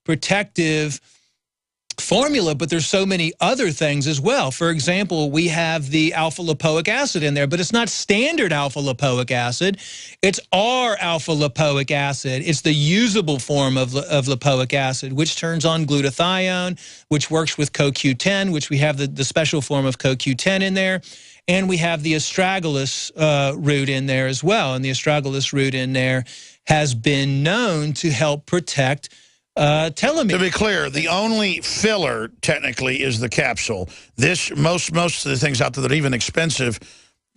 protective formula, but there's so many other things as well. For example, we have the alpha lipoic acid in there, but it's not standard alpha lipoic acid. It's R-alpha lipoic acid. It's the usable form of lipoic acid, which turns on glutathione, which works with CoQ10, which we have the special form of CoQ10 in there. And we have the astragalus root in there as well. And the astragalus root in there has been known to help protect telomere. To be clear, the only filler technically is the capsule. Most of the things out there that are even expensive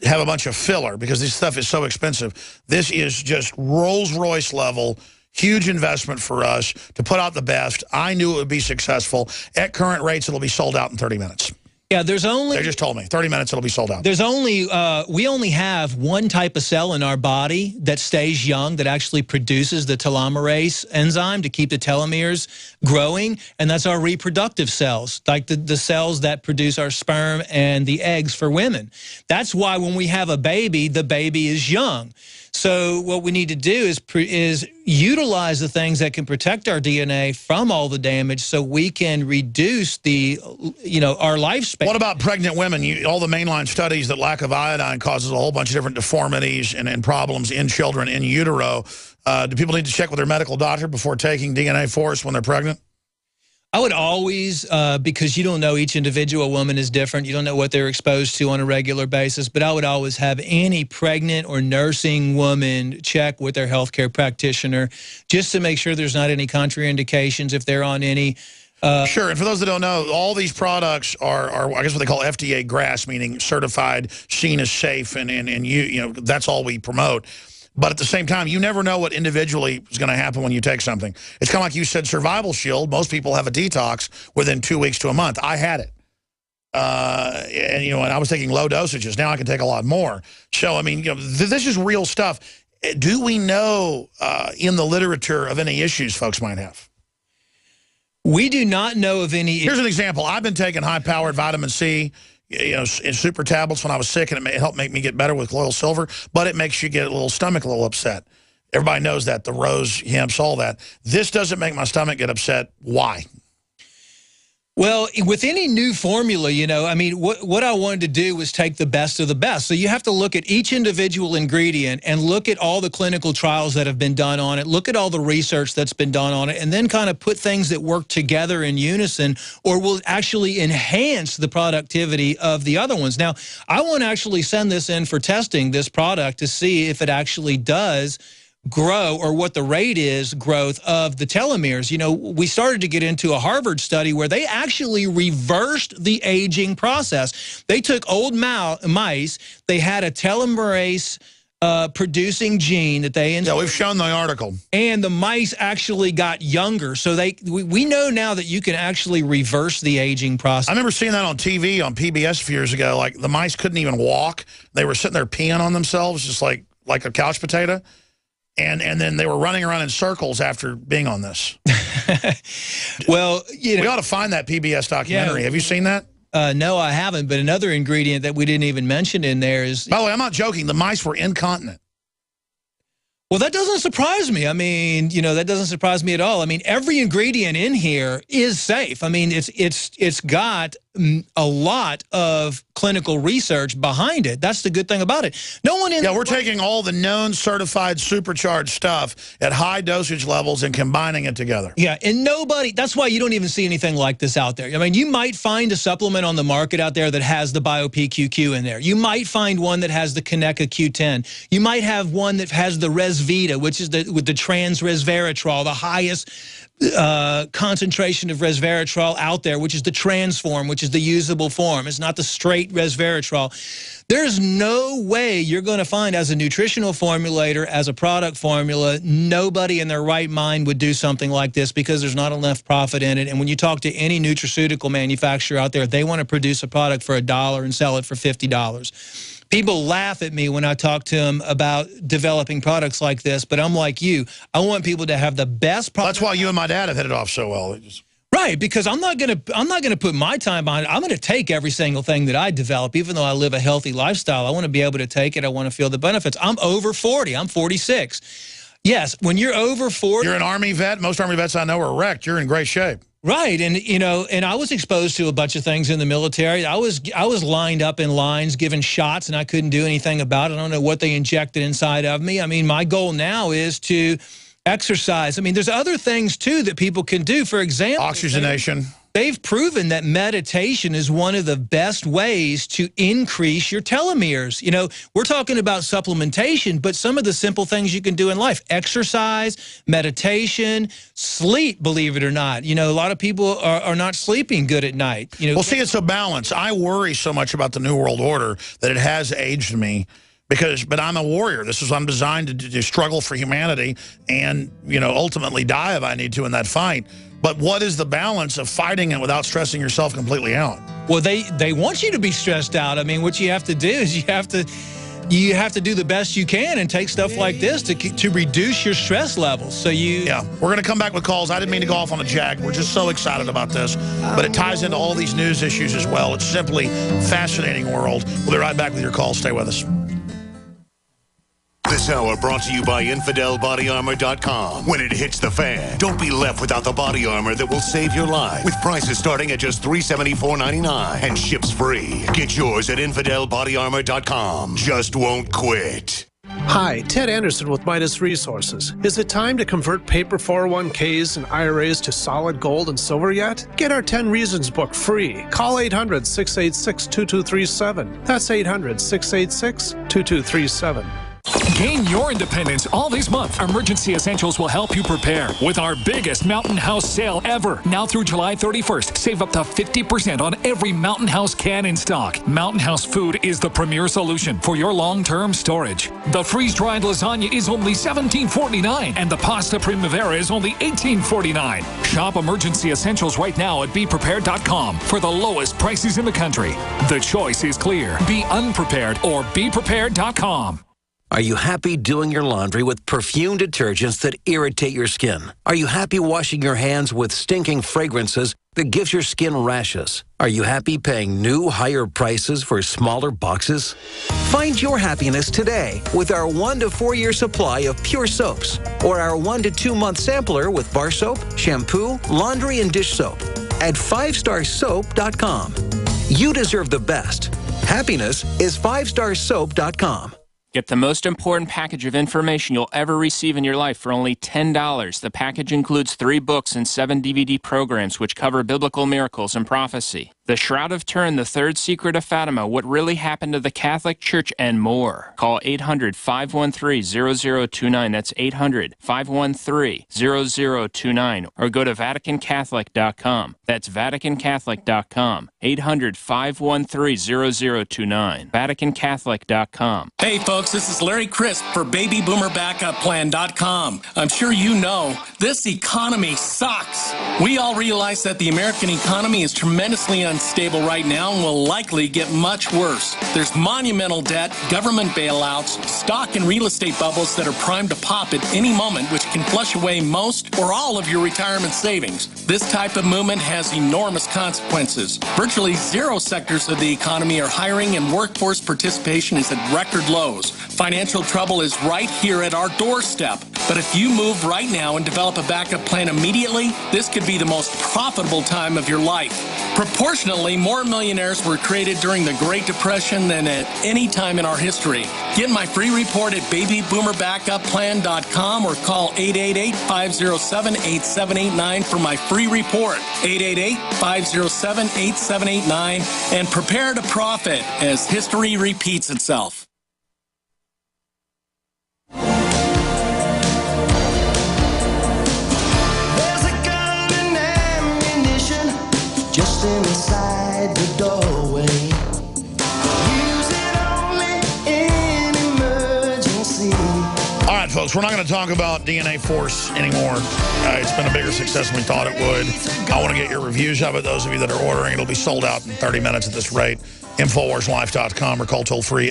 have a bunch of filler because this stuff is so expensive. This is just Rolls-Royce level, huge investment for us to put out the best. I knew it would be successful. At current rates, it'll be sold out in 30 minutes. Yeah, there's only... They just told me. 30 minutes, it'll be sold out. There's only... we only have one type of cell in our body that stays young, that actually produces the telomerase enzyme to keep the telomeres growing, and that's our reproductive cells, like the cells that produce our sperm and the eggs for women. That's why when we have a baby, the baby is young. So what we need to do is utilize the things that can protect our DNA from all the damage so we can reduce the, our lifespan. What about pregnant women? All the mainline studies that lack of iodine causes a whole bunch of different deformities and problems in children in utero. Do people need to check with their medical doctor before taking DNA Force when they're pregnant? I would always, because you don't know, each individual woman is different. You don't know what they're exposed to on a regular basis. But I would always have any pregnant or nursing woman check with their healthcare practitioner just to make sure there's not any contraindications if they're on any. Sure. And for those that don't know, all these products are I guess what they call FDA GRAS, meaning certified, seen as safe, and that's all we promote. But at the same time, you never know what individually is going to happen when you take something. It's kind of like you said, Survival Shield. Most people have a detox within 2 weeks to a month. I had it. And I was taking low dosages. Now I can take a lot more. So, I mean, this is real stuff. Do we know in the literature of any issues folks might have? We do not know of any. Here's an example. I've been taking high-powered vitamin C, in super tablets when I was sick, and it helped make me get better with colloidal silver, but it makes you get a little stomach a little upset. Everybody knows that, the rose hemps, all that. This doesn't make my stomach get upset. Why? Well, with any new formula, I mean, what I wanted to do was take the best of the best. So you have to look at each individual ingredient and look at all the clinical trials that have been done on it, look at all the research that's been done on it, and then kind of put things that work together in unison or will actually enhance the productivity of the other ones. Now, I want to actually send this in for testing, this product, to see if it actually does grow or what the rate is growth of the telomeres. We started to get into a Harvard study where they actually reversed the aging process. They took old mice, they had a telomerase producing gene that they... Yeah, we've shown the article. And the mice actually got younger. So we know now that you can actually reverse the aging process. I remember seeing that on TV on PBS a few years ago. Like, the mice couldn't even walk. They were sitting there peeing on themselves just like a couch potato. And then they were running around in circles after being on this. Well, we ought to find that PBS documentary. Yeah. Have you seen that? No, I haven't. But another ingredient that we didn't even mention in there is... By the way, I'm not joking. The mice were incontinent. Well, that doesn't surprise me. I mean, that doesn't surprise me at all. I mean, every ingredient in here is safe. I mean, it's got a lot of clinical research behind it. That's the good thing about it. No one in... Yeah, we're taking all the known certified supercharged stuff at high dosage levels and combining it together. Yeah, and nobody... That's why you don't even see anything like this out there. I mean, you might find a supplement on the market out there that has the BioPQQ in there. You might find one that has the Kaneka Q10. You might have one that has the Resvita, which is with the trans resveratrol, the highest concentration of resveratrol out there, which is the transform, which is the usable form. It's not the straight resveratrol. There's no way you're going to find, as a nutritional formulator, as a product formula, nobody in their right mind would do something like this because there's not enough profit in it. And when you talk to any nutraceutical manufacturer out there, they want to produce a product for $1 and sell it for $50. People laugh at me when I talk to them about developing products like this, but I'm like you. I want people to have the best product. That's why you and my dad have hit it off so well. Right, because I'm not gonna put my time on it. I'm gonna take every single thing that I develop, even though I live a healthy lifestyle. I want to be able to take it. I want to feel the benefits. I'm over 40. I'm 46. Yes, when you're over 40. You're an Army vet. Most Army vets I know are wrecked. You're in great shape. Right, and and I was exposed to a bunch of things in the military. I was lined up in lines, given shots, and I couldn't do anything about it. I don't know what they injected inside of me. I mean, my goal now is to exercise. I mean, there's other things too that people can do. For example, oxygenation. They've proven that meditation is one of the best ways to increase your telomeres. You know, we're talking about supplementation, but some of the simple things you can do in life: exercise, meditation, sleep, believe it or not. You know, a lot of people are not sleeping good at night. You know, well, see, it's a balance. I worry so much about the New World Order that it has aged me. But I'm a warrior. This is I'm designed to struggle for humanity and, you know, ultimately die if I need to in that fight. But what is the balance of fighting it without stressing yourself completely out? Well, they want you to be stressed out. I mean, what you have to do is you have to do the best you can and take stuff like this to reduce your stress levels. So yeah, we're going to come back with calls. I didn't mean to go off on a jag. We're just so excited about this, but it ties into all these news issues as well. It's simply a fascinating world. We'll be right back with your calls. Stay with us. This hour brought to you by InfidelBodyArmor.com. When it hits the fan, don't be left without the body armor that will save your life. With prices starting at just $374.99 and ships free. Get yours at InfidelBodyArmor.com. Just won't quit. Hi, Ted Anderson with Midas Resources. Is it time to convert paper 401ks and IRAs to solid gold and silver yet? Get our 10 Reasons book free. Call 800-686-2237. That's 800-686-2237. Gain your independence all this month. Emergency Essentials will help you prepare with our biggest Mountain House sale ever. Now through July 31st, save up to 50% on every Mountain House can in stock. Mountain House food is the premier solution for your long-term storage. The freeze-dried lasagna is only $17.49 and the pasta primavera is only $18.49. Shop Emergency Essentials right now at BePrepared.com for the lowest prices in the country. The choice is clear. Be unprepared or BePrepared.com. Are you happy doing your laundry with perfume detergents that irritate your skin? Are you happy washing your hands with stinking fragrances that gives your skin rashes? Are you happy paying new, higher prices for smaller boxes? Find your happiness today with our 1 to 4 year supply of pure soaps or our 1 to 2 month sampler with bar soap, shampoo, laundry, and dish soap at 5starsoap.com. You deserve the best. Happiness is 5starsoap.com. Get the most important package of information you'll ever receive in your life for only $10. The package includes 3 books and 7 DVD programs which cover biblical miracles and prophecy. The Shroud of Turin, The Third Secret of Fatima, What Really Happened to the Catholic Church, and more. Call 800-513-0029. That's 800-513-0029. Or go to VaticanCatholic.com. That's VaticanCatholic.com. 800-513-0029. VaticanCatholic.com. Hey folks, this is Larry Crisp for BabyBoomerBackupPlan.com. I'm sure you know this economy sucks. We all realize that the American economy is tremendously unstable right now and will likely get much worse. There's monumental debt, government bailouts, stock and real estate bubbles that are primed to pop at any moment, which can flush away most or all of your retirement savings. This type of movement has enormous consequences. Virtually 0 sectors of the economy are hiring and workforce participation is at record lows. Financial trouble is right here at our doorstep. But if you move right now and develop a backup plan immediately, this could be the most profitable time of your life. Proportionately, more millionaires were created during the Great Depression than at any time in our history. Get my free report at BabyBoomerBackupPlan.com or call 888-507-8789 for my free report. 888-507-8789 and prepare to profit as history repeats itself. Just inside the doorway. Use it only in emergency. All right, folks, we're not going to talk about DNA Force anymore. It's been a bigger success than we thought it would. I want to get your reviews of it. Those of you that are ordering, it'll be sold out in 30 minutes at this rate. InfoWarsLife.com or call toll-free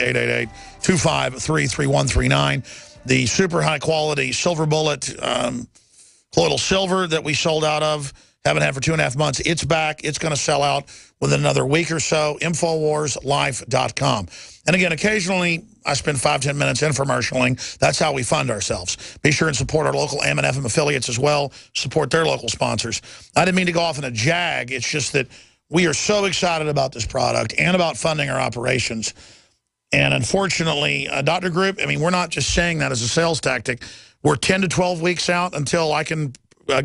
888-253-3139. The super high-quality silver bullet colloidal silver that we sold out of Haven't had for 2.5 months. It's back. It's going to sell out within another week or so. InfoWarsLife.com. And again, occasionally I spend 5-10 minutes infomercialing. That's how we fund ourselves. Be sure and support our local AM/FM affiliates as well. Support their local sponsors. I didn't mean to go off in a jag. It's just that we are so excited about this product and about funding our operations. And unfortunately, Dr. Group, I mean, we're not just saying that as a sales tactic. We're 10 to 12 weeks out until I can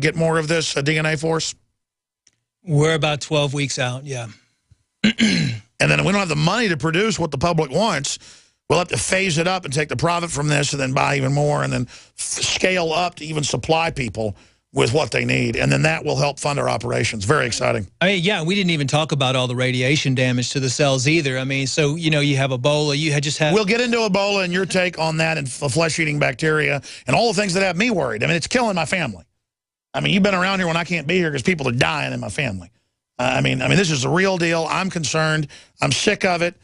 get more of this DNA for us. We're about 12 weeks out, yeah. And then we don't have the money to produce what the public wants. We'll have to phase it up and take the profit from this and then buy even more and then scale up to even supply people with what they need. And then that will help fund our operations. Very exciting. I mean, yeah, we didn't even talk about all the radiation damage to the cells either. I mean, so, you know, you have Ebola. You had just had... We'll get into Ebola and your take on that and flesh-eating bacteria and all the things that have me worried. I mean, it's killing my family. I mean, you've been around here when I can't be here because people are dying in my family. I mean, this is the real deal. I'm concerned. I'm sick of it.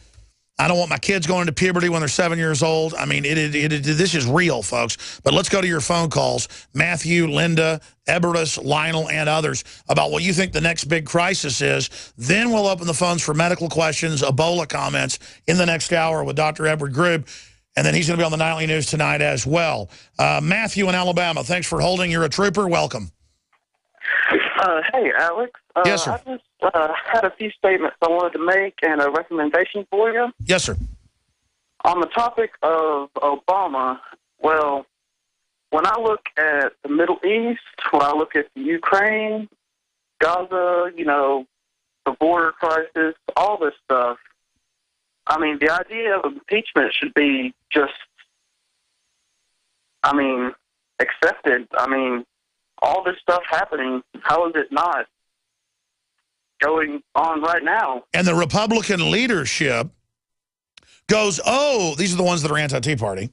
I don't want my kids going into puberty when they're 7 years old. I mean, this is real, folks. But let's go to your phone calls. Matthew, Linda, Ebertus, Lionel, and others about what you think the next big crisis is. Then we'll open the phones for medical questions, Ebola comments in the next hour with Dr. Edward Grube. And then he's going to be on the Nightly News tonight as well. Matthew in Alabama, thanks for holding. You're a trooper. Welcome. Hey, Alex. Yes, sir. I just had a few statements I wanted to make and a recommendation for you. Yes, sir. On the topic of Obama, well, when I look at the Middle East, when I look at the Ukraine, Gaza, you know, the border crisis, all this stuff, I mean, the idea of impeachment should be just, I mean, accepted. I mean, all this stuff happening, how is it not going on right now? And the Republican leadership goes, oh, these are the ones that are anti-Tea Party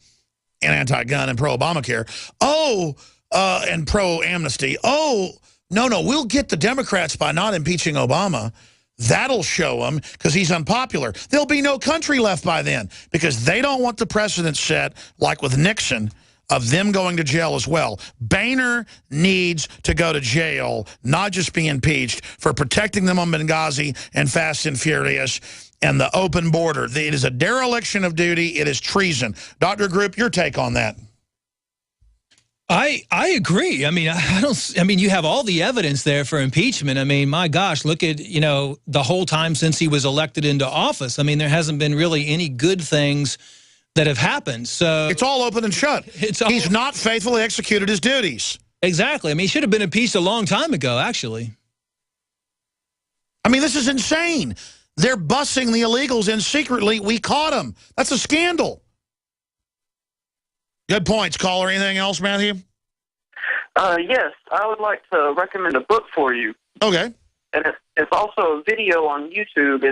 and anti-gun and pro-Obamacare. Oh, and pro-amnesty. Oh, no, we'll get the Democrats by not impeaching Obama. That'll show them because he's unpopular. There'll be no country left by then because they don't want the precedent set, like with Nixon, of them going to jail as well. Boehner needs to go to jail, not just be impeached, for protecting them on Benghazi and Fast and Furious and the open border. It is a dereliction of duty. It is treason. Dr. Group, your take on that? I agree. I mean, you have all the evidence there for impeachment. I mean, my gosh, look at, you know, the whole time since he was elected into office. I mean, there hasn't been really any good things that have happened. So it's all open and shut. He's not faithfully executed his duties. Exactly. I mean, he should have been impeached a long time ago, actually. I mean, this is insane. They're bussing the illegals in secretly. We caught them. That's a scandal. Good points, caller. Anything else, Matthew? Yes, I would like to recommend a book for you. Okay. And it's also a video on YouTube.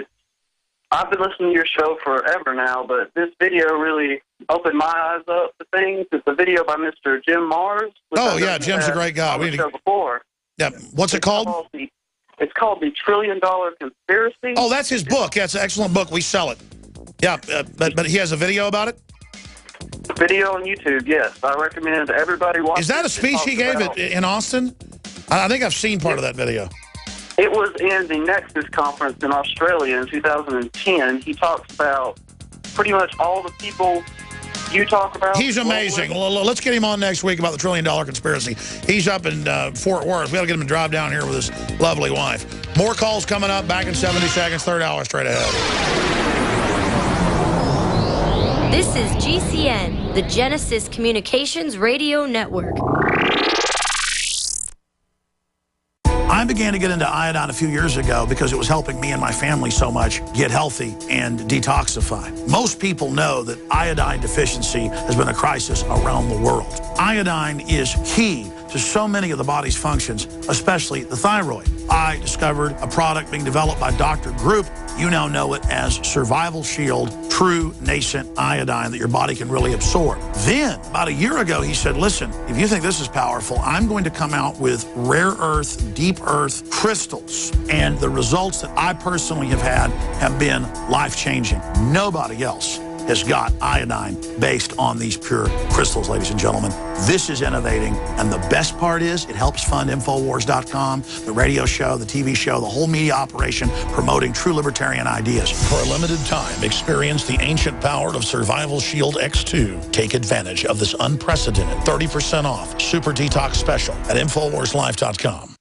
I've been listening to your show forever now, but this video really opened my eyes up to things. It's a video by Mr. Jim Marrs. Oh, yeah, Jim's a great guy. We show before. Yeah, what's it called? It's called The $1 Trillion Conspiracy. Oh, that's his book. Yeah, it's an excellent book. We sell it. Yeah, but he has a video about it? Video on YouTube, yes. I recommend everybody watch it. Is that a speech he gave in Austin? I think I've seen part of that video. It was in the Nexus conference in Australia in 2010. He talks about pretty much all the people you talk about. He's amazing. Let's get him on next week about the $1 Trillion Conspiracy. He's up in Fort Worth. We got to get him to drive down here with his lovely wife. More calls coming up. Back in 70 seconds. Third hour straight ahead. This is GCN, the Genesis Communications Radio Network. I began to get into iodine a few years ago because it was helping me and my family so much get healthy and detoxify. Most people know that iodine deficiency has been a crisis around the world. Iodine is key to so many of the body's functions, especially the thyroid. I discovered a product being developed by Dr. Group. You now know it as Survival Shield, true nascent iodine that your body can really absorb. Then, about a year ago, he said, listen, if you think this is powerful, I'm going to come out with rare earth, deep earth crystals. And the results that I personally have had have been life-changing. Nobody else has got iodine based on these pure crystals, ladies and gentlemen. This is innovating, and the best part is it helps fund Infowars.com, the radio show, the TV show, the whole media operation promoting true libertarian ideas. For a limited time, experience the ancient power of Survival Shield X2. Take advantage of this unprecedented 30% off Super Detox special at InfoWarsLife.com.